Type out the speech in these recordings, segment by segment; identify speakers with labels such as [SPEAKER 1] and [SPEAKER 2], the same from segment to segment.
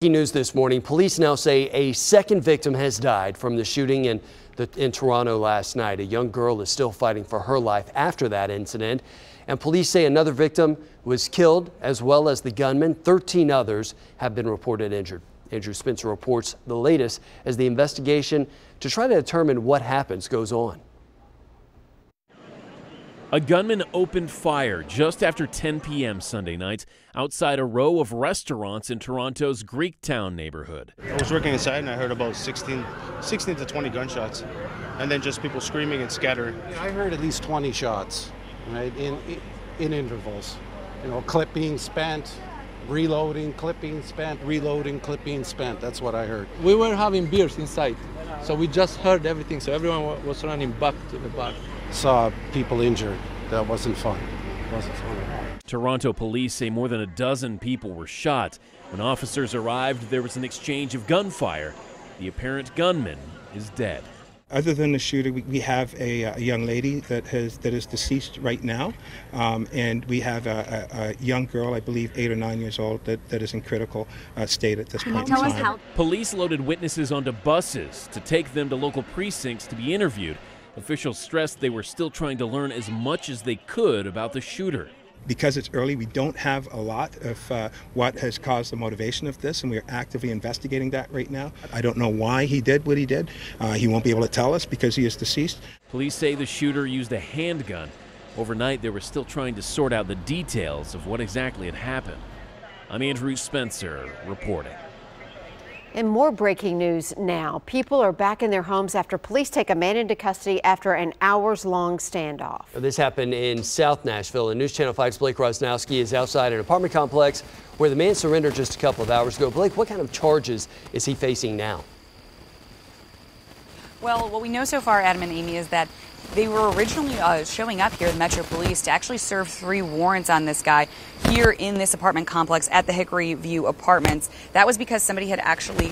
[SPEAKER 1] News this morning. Police now say a second victim has died from the shooting in Toronto last night. A young girl is still fighting for her life after that incident. And police say another victim was killed, as well as the gunman. 13 others have been reported injured. Andrew Spencer reports the latest as the investigation to try to determine what happens goes on.
[SPEAKER 2] A gunman opened fire just after 10 p.m. Sunday night outside a row of restaurants in Toronto's Greektown neighborhood.
[SPEAKER 3] I was working inside and I heard about 16 to 20 gunshots, and then just people screaming and scattering.
[SPEAKER 4] I heard at least 20 shots, right, in intervals. You know, clip being spent, reloading, clip being spent, reloading, clip being spent. That's what I heard.
[SPEAKER 5] We were having beers inside, so we just heard everything, so everyone was running back to the bar.
[SPEAKER 4] Saw people injured. That wasn't fun. It wasn't fun at all.
[SPEAKER 2] Toronto police say more than a dozen people were shot. When officers arrived, there was an exchange of gunfire. The apparent gunman is dead.
[SPEAKER 6] Other than the shooter, we have a young lady that is deceased right now, and we have a young girl, I believe 8 or 9 years old, that is in critical state at this point in time.
[SPEAKER 2] Police loaded witnesses onto buses to take them to local precincts to be interviewed. Officials stressed they were still trying to learn as much as they could about the shooter.
[SPEAKER 6] Because it's early, we don't have a lot of what has caused the motivation of this, and we are actively investigating that right now. I don't know why he did what he did. He won't be able to tell us because he is deceased.
[SPEAKER 2] Police say the shooter used a handgun. Overnight, they were still trying to sort out the details of what exactly had happened. I'm Andrew Spencer reporting.
[SPEAKER 7] And more breaking news now. People are back in their homes after police take a man into custody after an hours-long standoff.
[SPEAKER 1] This happened in South Nashville, and News Channel 5's Blake Rosnowski is outside an apartment complex where the man surrendered just a couple of hours ago. Blake, what kind of charges is he facing now?
[SPEAKER 8] Well, what we know so far, Adam and Amy, is that they were originally showing up here at Metro Police to actually serve 3 warrants on this guy here in this apartment complex at the Hickory View Apartments. That was because somebody had actually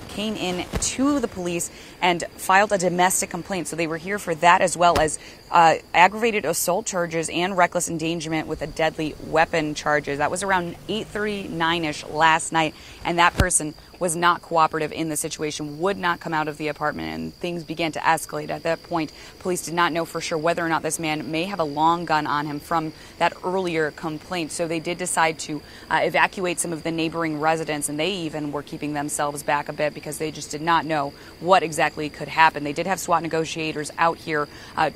[SPEAKER 8] came in to the police and filed a domestic complaint. So they were here for that, as well as aggravated assault charges and reckless endangerment with a deadly weapon charges. That was around 8:39-ish last night, and that person was not cooperative in the situation, would not come out of the apartment, and things began to escalate. At that point, police did not know for sure whether or not this man may have a long gun on him from that earlier complaint. So they did decide to evacuate some of the neighboring residents, and they even were keeping themselves back a bit because they just did not know what exactly could happen. They did have SWAT negotiators out here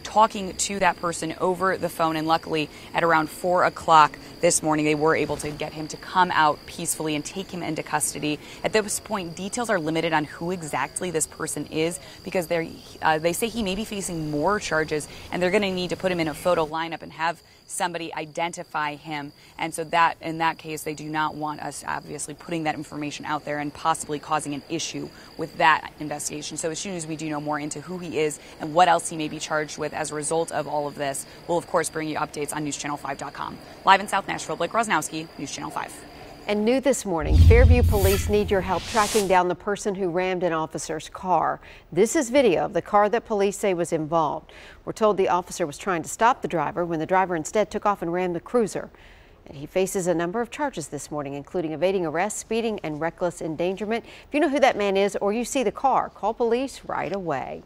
[SPEAKER 8] talking to that person over the phone, and luckily at around 4 o'clock this morning, they were able to get him to come out peacefully and take him into custody. At this point, details are limited on who exactly this person is because they say he may be facing more charges, and they're going to need to put him in a photo lineup and have somebody identify him. And so that in that case, they do not want us obviously putting that information out there and possibly causing an issue with that investigation. So as soon as we do know more into who he is and what else he may be charged with as a result of all of this, we'll of course bring you updates on newschannel5.com. Live in South Nashville, Blake Rosnowski, News Channel 5.
[SPEAKER 7] And new this morning, Fairview police need your help tracking down the person who rammed an officer's car. This is video of the car that police say was involved. We're told the officer was trying to stop the driver when the driver instead took off and rammed the cruiser. And he faces a number of charges this morning, including evading arrest, speeding, and reckless endangerment. If you know who that man is or you see the car, call police right away.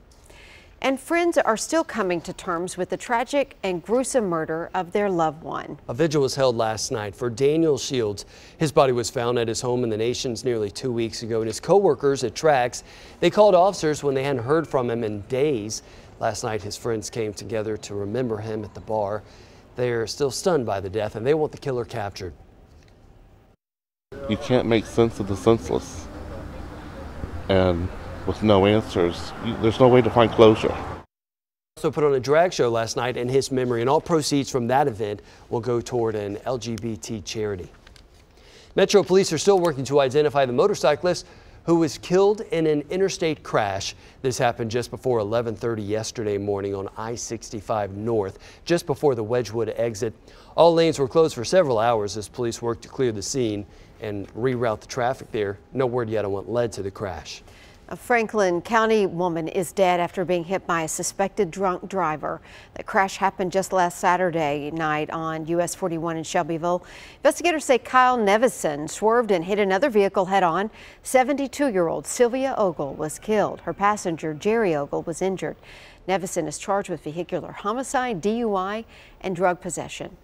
[SPEAKER 7] And friends are still coming to terms with the tragic and gruesome murder of their loved one.
[SPEAKER 1] A vigil was held last night for Daniel Shields. His body was found at his home in the Nations nearly 2 weeks ago, and his co-workers at Trax, they called officers when they hadn't heard from him in days. Last night, his friends came together to remember him at the bar. They're still stunned by the death, and they want the killer captured.
[SPEAKER 9] You can't make sense of the senseless. And with no answers, there's no way to find closure.
[SPEAKER 1] Also put on a drag show last night in his memory, and all proceeds from that event will go toward an LGBT charity. Metro police are still working to identify the motorcyclist who was killed in an interstate crash. This happened just before 11:30 yesterday morning on I-65 North, just before the Wedgwood exit. All lanes were closed for several hours as police worked to clear the scene and reroute the traffic there. No word yet on what led to the crash.
[SPEAKER 7] A Franklin County woman is dead after being hit by a suspected drunk driver. The crash happened just last Saturday night on US 41 in Shelbyville. Investigators say Kyle Nevison swerved and hit another vehicle head-on. 72-year-old Sylvia Ogle was killed. Her passenger, Jerry Ogle, was injured. Nevison is charged with vehicular homicide, DUI, and drug possession.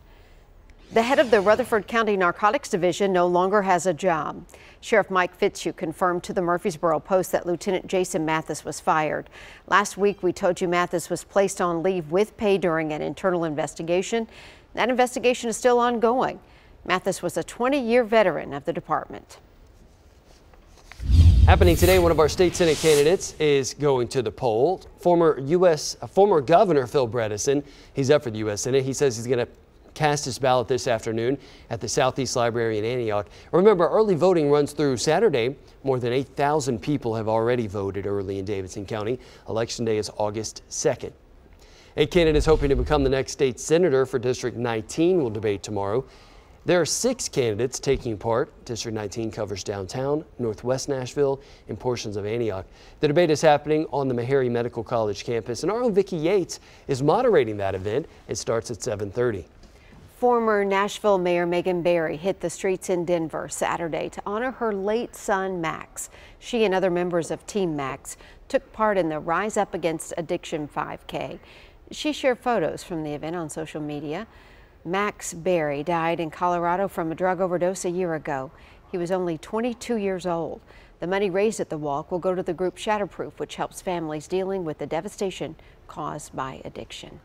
[SPEAKER 7] The head of the Rutherford County Narcotics Division no longer has a job. Sheriff Mike Fitzhugh confirmed to the Murfreesboro Post that Lieutenant Jason Mathis was fired. Last week, we told you Mathis was placed on leave with pay during an internal investigation. That investigation is still ongoing. Mathis was a 20-year veteran of the department.
[SPEAKER 1] Happening today, one of our state Senate candidates is going to the poll. Former Governor Phil Bredesen, he's up for the U.S. Senate. He says he's going to cast his ballot this afternoon at the Southeast Library in Antioch. Remember, early voting runs through Saturday. More than 8,000 people have already voted early in Davidson County. Election day is August 2nd. 8 candidates hoping to become the next state senator for District 19 will debate tomorrow. There are 6 candidates taking part. District 19 covers downtown, northwest Nashville, and portions of Antioch. The debate is happening on the Meharry Medical College campus, and our own Vicki Yates is moderating that event. It starts at 7:30.
[SPEAKER 7] Former Nashville Mayor Megan Barry hit the streets in Denver Saturday to honor her late son, Max. She and other members of Team Max took part in the Rise Up Against Addiction 5K. She shared photos from the event on social media. Max Barry died in Colorado from a drug overdose a year ago. He was only 22 years old. The money raised at the walk will go to the group Shatterproof, which helps families dealing with the devastation caused by addiction.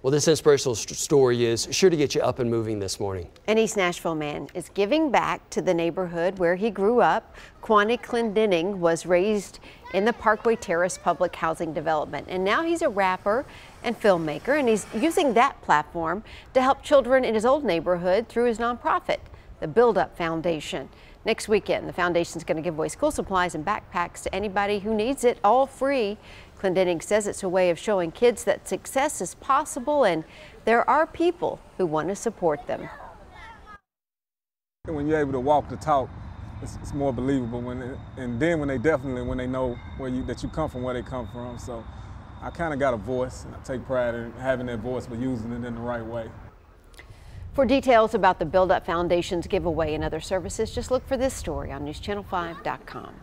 [SPEAKER 1] Well, this inspirational story is sure to get you up and moving this morning.
[SPEAKER 7] An East Nashville man is giving back to the neighborhood where he grew up. Kwani Clendenning was raised in the Parkway Terrace public housing development, and now he's a rapper and filmmaker, and he's using that platform to help children in his old neighborhood through his nonprofit, the Build Up Foundation. Next weekend, the foundation is going to give away school supplies and backpacks to anybody who needs it, all free. Clendenning says it's a way of showing kids that success is possible, and there are people who want to support them.
[SPEAKER 10] When you're able to walk the talk, it's more believable. And then when they know that you come from where they come from. So I kind of got a voice, and I take pride in having that voice, but using it in the right way.
[SPEAKER 7] For details about the Build Up Foundation's giveaway and other services, just look for this story on newschannel5.com.